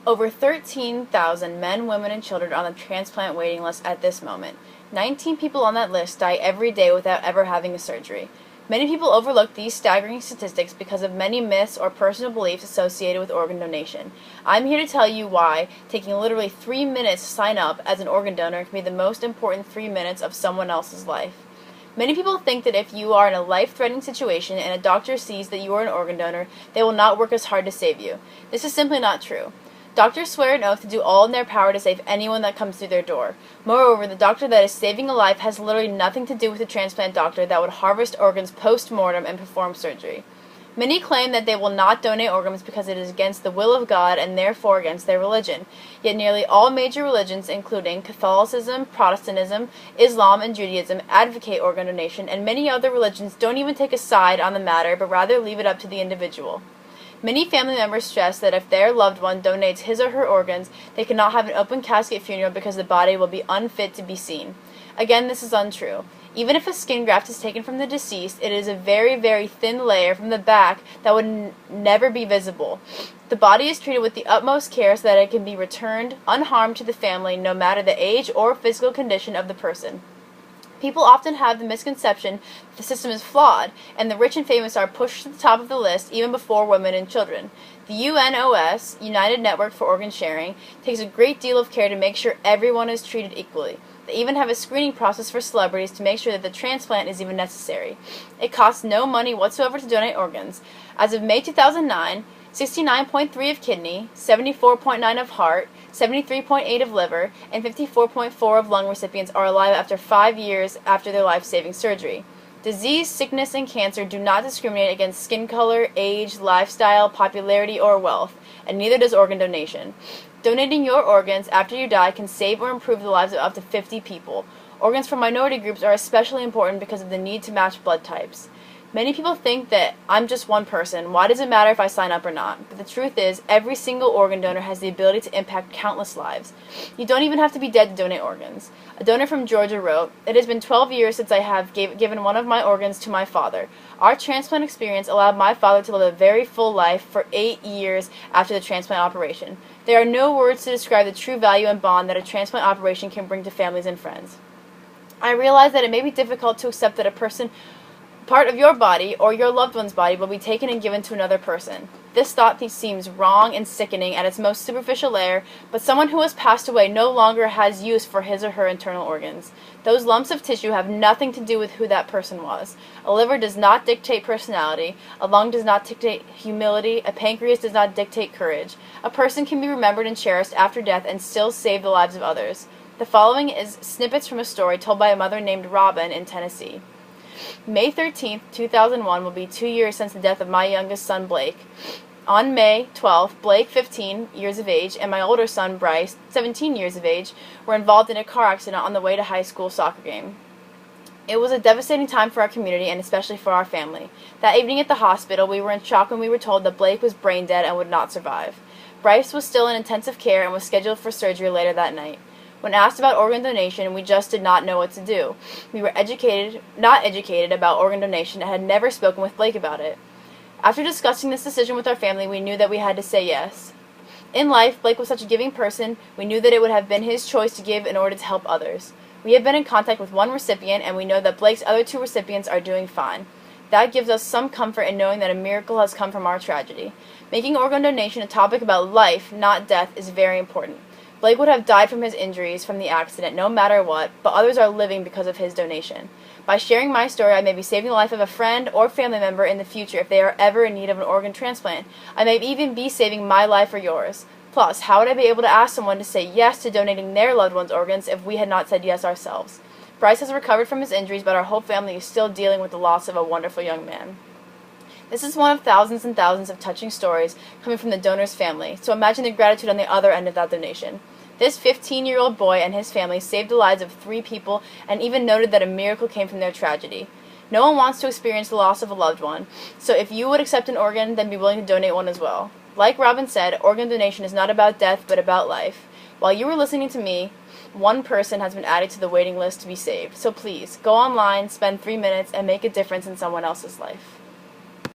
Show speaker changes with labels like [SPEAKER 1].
[SPEAKER 1] Over 13,000 men, women, and children are on the transplant waiting list at this moment. 19 people on that list die every day without ever having a surgery. Many people overlook these staggering statistics because of many myths or personal beliefs associated with organ donation. I'm here to tell you why taking literally 3 minutes to sign up as an organ donor can be the most important 3 minutes of someone else's life. Many people think that if you are in a life-threatening situation and a doctor sees that you are an organ donor, they will not work as hard to save you. This is simply not true. Doctors swear an oath to do all in their power to save anyone that comes through their door. Moreover, the doctor that is saving a life has literally nothing to do with the transplant doctor that would harvest organs post-mortem and perform surgery. Many claim that they will not donate organs because it is against the will of God and therefore against their religion. Yet nearly all major religions, including Catholicism, Protestantism, Islam, and Judaism, advocate organ donation, and many other religions don't even take a side on the matter, but rather leave it up to the individual. Many family members stress that if their loved one donates his or her organs, they cannot have an open casket funeral because the body will be unfit to be seen. Again, this is untrue. Even if a skin graft is taken from the deceased, it is a very, very thin layer from the back that would never be visible. The body is treated with the utmost care so that it can be returned unharmed to the family no matter the age or physical condition of the person. People often have the misconception that the system is flawed, and the rich and famous are pushed to the top of the list even before women and children. The UNOS, United Network for Organ Sharing, takes a great deal of care to make sure everyone is treated equally. They even have a screening process for celebrities to make sure that the transplant is even necessary. It costs no money whatsoever to donate organs. As of May 2009, 69.3 of kidney, 74.9 of heart, 73.8 of liver, and 54.4 of lung recipients are alive after 5 years after their life-saving surgery. Disease, sickness, and cancer do not discriminate against skin color, age, lifestyle, popularity, or wealth, and neither does organ donation. Donating your organs after you die can save or improve the lives of up to 50 people. Organs from minority groups are especially important because of the need to match blood types. Many people think that I'm just one person. Why does it matter if I sign up or not? But the truth is, every single organ donor has the ability to impact countless lives. You don't even have to be dead to donate organs. A donor from Georgia wrote, "It has been 12 years since I have given one of my organs to my father. Our transplant experience allowed my father to live a very full life for 8 years after the transplant operation. There are no words to describe the true value and bond that a transplant operation can bring to families and friends. I realize that it may be difficult to accept that part of your body or your loved one's body will be taken and given to another person. This thought seems wrong and sickening at its most superficial layer, but someone who has passed away no longer has use for his or her internal organs. Those lumps of tissue have nothing to do with who that person was. A liver does not dictate personality, a lung does not dictate humility, a pancreas does not dictate courage. A person can be remembered and cherished after death and still save the lives of others." The following is snippets from a story told by a mother named Robin in Tennessee. May 13th, 2001 will be 2 years since the death of my youngest son, Blake. On May 12th, Blake, 15 years of age, and my older son, Bryce, 17 years of age, were involved in a car accident on the way to high school soccer game. It was a devastating time for our community and especially for our family. That evening at the hospital, we were in shock when we were told that Blake was brain dead and would not survive. Bryce was still in intensive care and was scheduled for surgery later that night. When asked about organ donation, we just did not know what to do. We were not educated about organ donation and had never spoken with Blake about it. After discussing this decision with our family, we knew that we had to say yes. In life, Blake was such a giving person, we knew that it would have been his choice to give in order to help others. We have been in contact with one recipient, and we know that Blake's other 2 recipients are doing fine. That gives us some comfort in knowing that a miracle has come from our tragedy. Making organ donation a topic about life, not death, is very important. Blake would have died from his injuries from the accident no matter what, but others are living because of his donation. By sharing my story, I may be saving the life of a friend or family member in the future if they are ever in need of an organ transplant. I may even be saving my life or yours. Plus, how would I be able to ask someone to say yes to donating their loved one's organs if we had not said yes ourselves? Bryce has recovered from his injuries, but our whole family is still dealing with the loss of a wonderful young man. This is one of thousands and thousands of touching stories coming from the donor's family, so imagine the gratitude on the other end of that donation. This 15-year-old boy and his family saved the lives of 3 people and even noted that a miracle came from their tragedy. No one wants to experience the loss of a loved one, so if you would accept an organ, then be willing to donate one as well. Like Robin said, organ donation is not about death, but about life. While you were listening to me, one person has been added to the waiting list to be saved. So please, go online, spend 3 minutes, and make a difference in someone else's life.